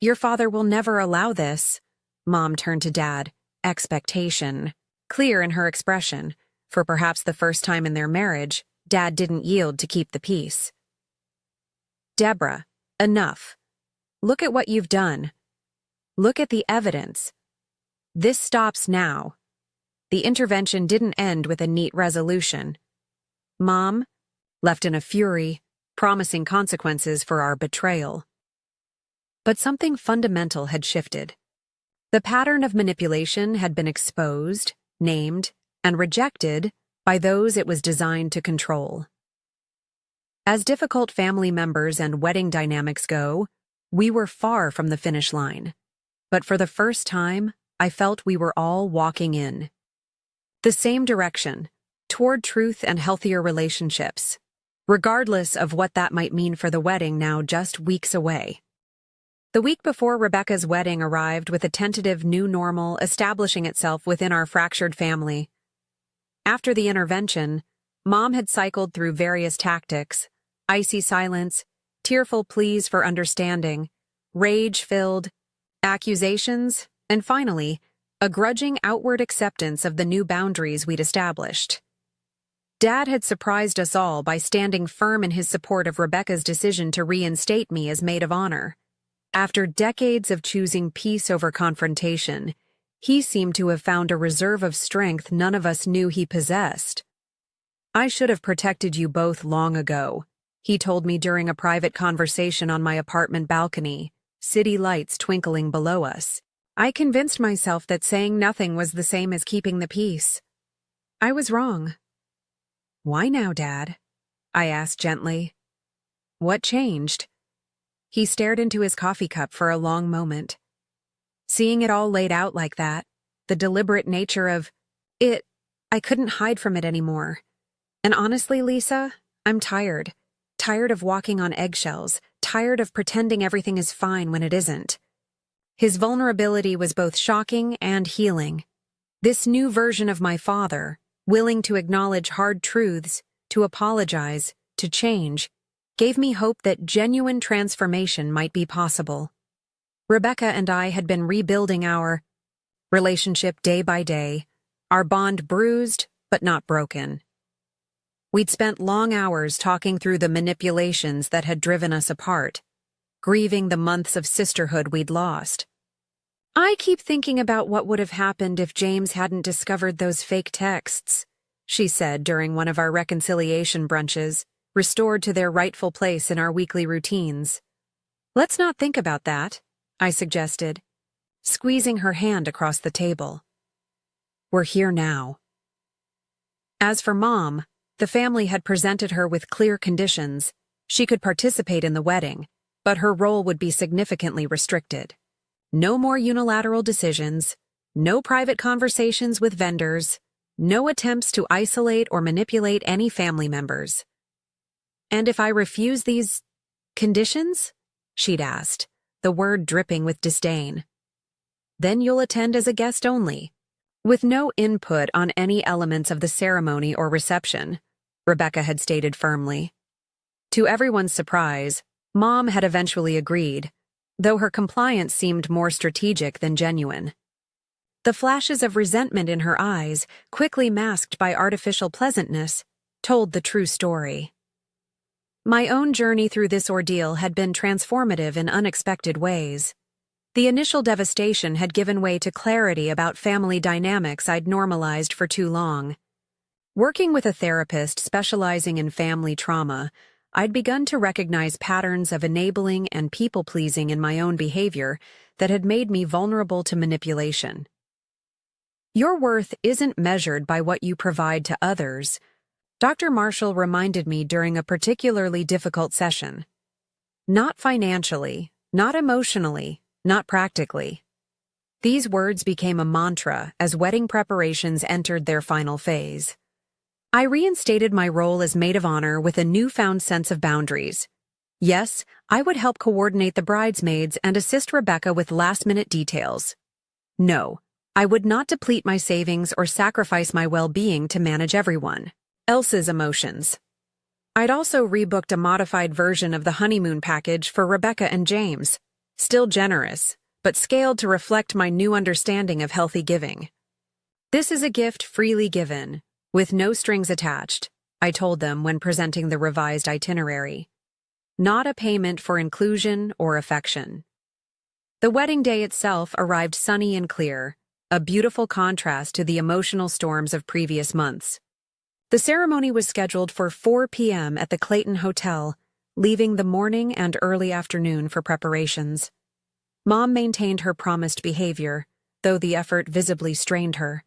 S1: "Your father will never allow this." Mom turned to Dad, expectation clear in her expression. For perhaps the first time in their marriage, Dad didn't yield to keep the peace. "Deborah, enough. Look at what you've done. Look at the evidence. This stops now." The intervention didn't end with a neat resolution. Mom, left in a fury, promising consequences for our betrayal. But something fundamental had shifted. The pattern of manipulation had been exposed, named, and rejected by those it was designed to control. As difficult family members and wedding dynamics go, we were far from the finish line. But for the first time, I felt we were all walking in the same direction, toward truth and healthier relationships, regardless of what that might mean for the wedding now just weeks away. The week before Rebecca's wedding arrived with a tentative new normal establishing itself within our fractured family. After the intervention, Mom had cycled through various tactics: icy silence, tearful pleas for understanding, rage-filled accusations, and finally, a grudging outward acceptance of the new boundaries we'd established. Dad had surprised us all by standing firm in his support of Rebecca's decision to reinstate me as maid of honor. After decades of choosing peace over confrontation, he seemed to have found a reserve of strength none of us knew he possessed. "I should have protected you both long ago," he told me during a private conversation on my apartment balcony, city lights twinkling below us. I convinced myself that saying nothing was the same as keeping the peace. I was wrong. "Why now, Dad?" I asked gently. "What changed?" He stared into his coffee cup for a long moment. Seeing it all laid out like that, the deliberate nature of it, I couldn't hide from it anymore. And honestly, Lisa, I'm tired. Tired of walking on eggshells, tired of pretending everything is fine when it isn't. His vulnerability was both shocking and healing. This new version of my father, willing to acknowledge hard truths, to apologize, to change, gave me hope that genuine transformation might be possible. Rebecca and I had been rebuilding our relationship day by day, our bond bruised but not broken. We'd spent long hours talking through the manipulations that had driven us apart, grieving the months of sisterhood we'd lost. "I keep thinking about what would have happened if James hadn't discovered those fake texts," she said during one of our reconciliation brunches, restored to their rightful place in our weekly routines. Let's not think about that, I suggested, squeezing her hand across the table. We're here now. As for Mom, the family had presented her with clear conditions. She could participate in the wedding, but her role would be significantly restricted. No more unilateral decisions, no private conversations with vendors, no attempts to isolate or manipulate any family members. And if I refuse these conditions? She'd asked, the word dripping with disdain. Then you'll attend as a guest only, with no input on any elements of the ceremony or reception, Rebecca had stated firmly. To everyone's surprise, Mom had eventually agreed, though her compliance seemed more strategic than genuine. The flashes of resentment in her eyes, quickly masked by artificial pleasantness, told the true story. My own journey through this ordeal had been transformative in unexpected ways. The initial devastation had given way to clarity about family dynamics I'd normalized for too long. Working with a therapist specializing in family trauma, I'd begun to recognize patterns of enabling and people-pleasing in my own behavior that had made me vulnerable to manipulation. Your worth isn't measured by what you provide to others, Dr. Marshall reminded me during a particularly difficult session. Not financially, not emotionally, not practically. These words became a mantra as wedding preparations entered their final phase. I reinstated my role as maid of honor with a newfound sense of boundaries. Yes, I would help coordinate the bridesmaids and assist Rebecca with last-minute details. No, I would not deplete my savings or sacrifice my well-being to manage everyone else's emotions. I'd also rebooked a modified version of the honeymoon package for Rebecca and James, still generous, but scaled to reflect my new understanding of healthy giving. This is a gift freely given, with no strings attached, I told them when presenting the revised itinerary. Not a payment for inclusion or affection. The wedding day itself arrived sunny and clear, a beautiful contrast to the emotional storms of previous months. The ceremony was scheduled for 4 p.m. at the Clayton Hotel, leaving the morning and early afternoon for preparations. Mom maintained her promised behavior, though the effort visibly strained her.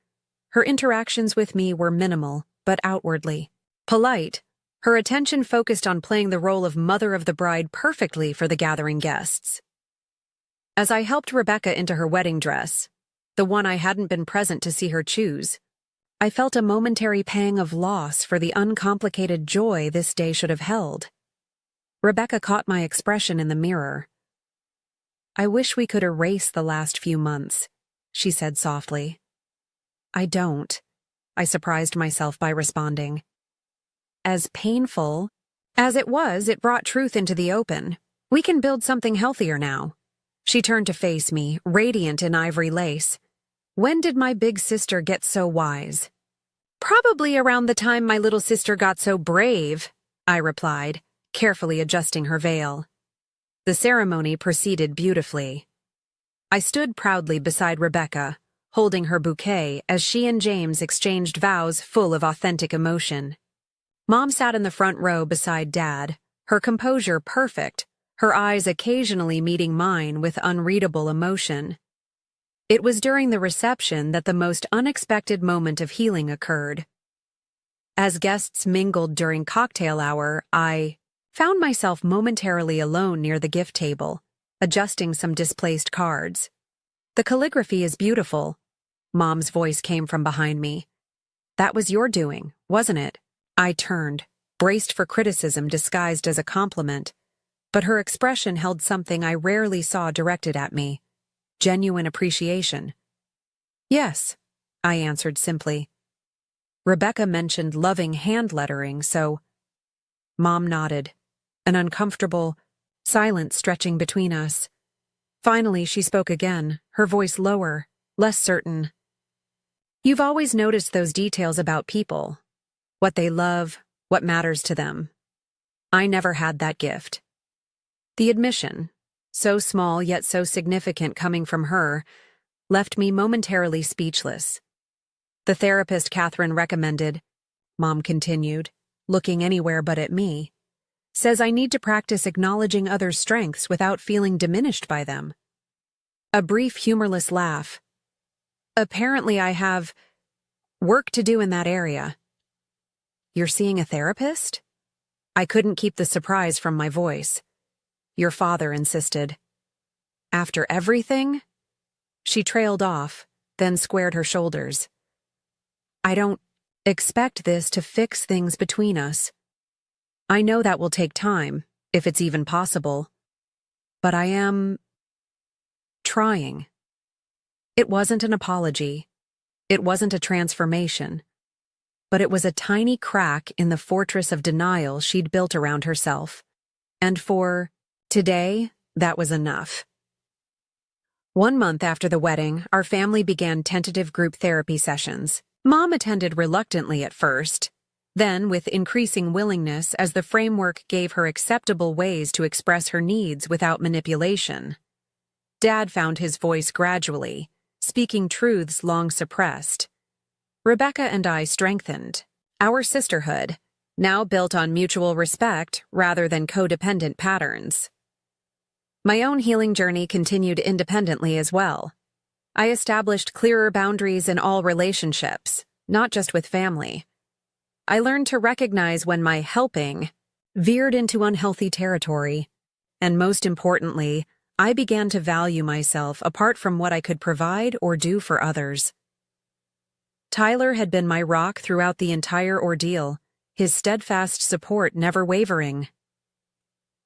S1: Her interactions with me were minimal, but outwardly polite. Her attention focused on playing the role of mother of the bride perfectly for the gathering guests. As I helped Rebecca into her wedding dress, the one I hadn't been present to see her choose, I felt a momentary pang of loss for the uncomplicated joy this day should have held. Rebecca caught my expression in the mirror. I wish we could erase the last few months, she said softly. I don't, I surprised myself by responding. As painful as it was, it brought truth into the open. We can build something healthier now. She turned to face me, radiant in ivory lace. When did my big sister get so wise? Probably around the time my little sister got so brave, I replied, carefully adjusting her veil. The ceremony proceeded beautifully. I stood proudly beside Rebecca, holding her bouquet as she and James exchanged vows full of authentic emotion. Mom sat in the front row beside Dad, her composure perfect, her eyes occasionally meeting mine with unreadable emotion. It was during the reception that the most unexpected moment of healing occurred. As guests mingled during cocktail hour, I found myself momentarily alone near the gift table, adjusting some displaced cards. The calligraphy is beautiful. Mom's voice came from behind me. That was your doing, wasn't it? I turned, braced for criticism disguised as a compliment, but her expression held something I rarely saw directed at me. Genuine appreciation. Yes, I answered simply. Rebecca mentioned loving hand lettering, so... Mom nodded, an uncomfortable silence stretching between us. Finally, she spoke again, her voice lower, less certain. You've always noticed those details about people. What they love, what matters to them. I never had that gift. The admission, so small yet so significant coming from her, left me momentarily speechless. The therapist Catherine recommended, Mom continued, looking anywhere but at me, says I need to practice acknowledging others' strengths without feeling diminished by them. A brief, humorless laugh. Apparently, I have work to do in that area. You're seeing a therapist? I couldn't keep the surprise from my voice. Your father insisted. After everything? She trailed off, then squared her shoulders. I don't expect this to fix things between us. I know that will take time, if it's even possible. But I am trying. It wasn't an apology. It wasn't a transformation. But it was a tiny crack in the fortress of denial she'd built around herself. And for today, that was enough. 1 month after the wedding, our family began tentative group therapy sessions. Mom attended reluctantly at first, then with increasing willingness as the framework gave her acceptable ways to express her needs without manipulation. Dad found his voice gradually, speaking truths long suppressed. Rebecca and I strengthened. Our sisterhood, now built on mutual respect rather than codependent patterns. My own healing journey continued independently as well. I established clearer boundaries in all relationships, not just with family. I learned to recognize when my helping veered into unhealthy territory. And most importantly, I began to value myself apart from what I could provide or do for others. Tyler had been my rock throughout the entire ordeal, his steadfast support never wavering.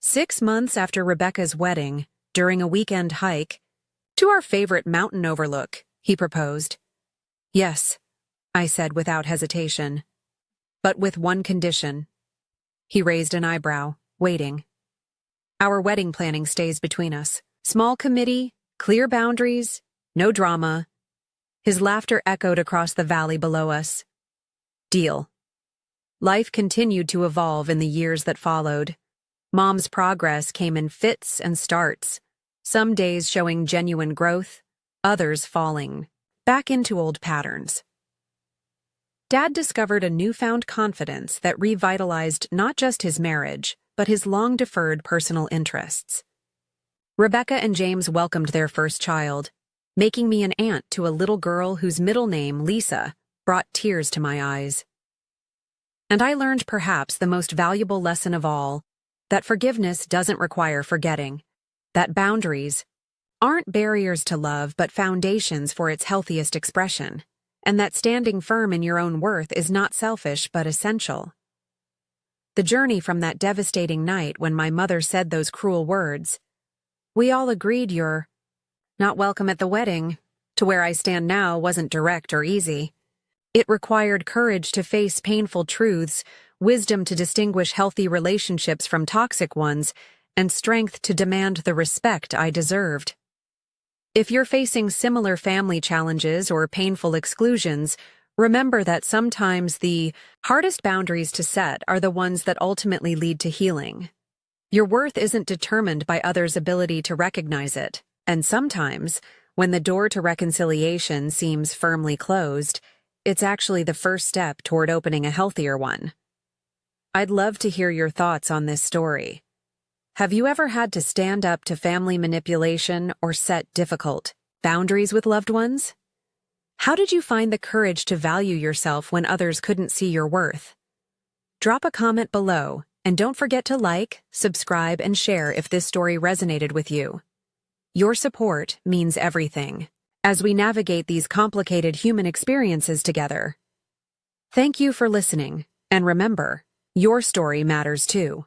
S1: 6 months after Rebecca's wedding, during a weekend hike, to our favorite mountain overlook, he proposed. Yes, I said without hesitation. But with one condition. He raised an eyebrow, waiting. Our wedding planning stays between us. Small committee, clear boundaries, no drama. His laughter echoed across the valley below us. Deal. Life continued to evolve in the years that followed. Mom's progress came in fits and starts, some days showing genuine growth, others falling back into old patterns. Dad discovered a newfound confidence that revitalized not just his marriage, but his long-deferred personal interests. Rebecca and James welcomed their first child, making me an aunt to a little girl whose middle name, Lisa, brought tears to my eyes. And I learned perhaps the most valuable lesson of all, that forgiveness doesn't require forgetting, that boundaries aren't barriers to love but foundations for its healthiest expression, and that standing firm in your own worth is not selfish but essential. The journey from that devastating night when my mother said those cruel words, "We all agreed you're not welcome at the wedding," to where I stand now wasn't direct or easy. It required courage to face painful truths, wisdom to distinguish healthy relationships from toxic ones, and strength to demand the respect I deserved. If you're facing similar family challenges or painful exclusions, remember that sometimes the hardest boundaries to set are the ones that ultimately lead to healing. Your worth isn't determined by others' ability to recognize it, and sometimes, when the door to reconciliation seems firmly closed, it's actually the first step toward opening a healthier one. I'd love to hear your thoughts on this story. Have you ever had to stand up to family manipulation or set difficult boundaries with loved ones? How did you find the courage to value yourself when others couldn't see your worth? Drop a comment below, and don't forget to like, subscribe, and share if this story resonated with you. Your support means everything as we navigate these complicated human experiences together. Thank you for listening, and remember, your story matters too.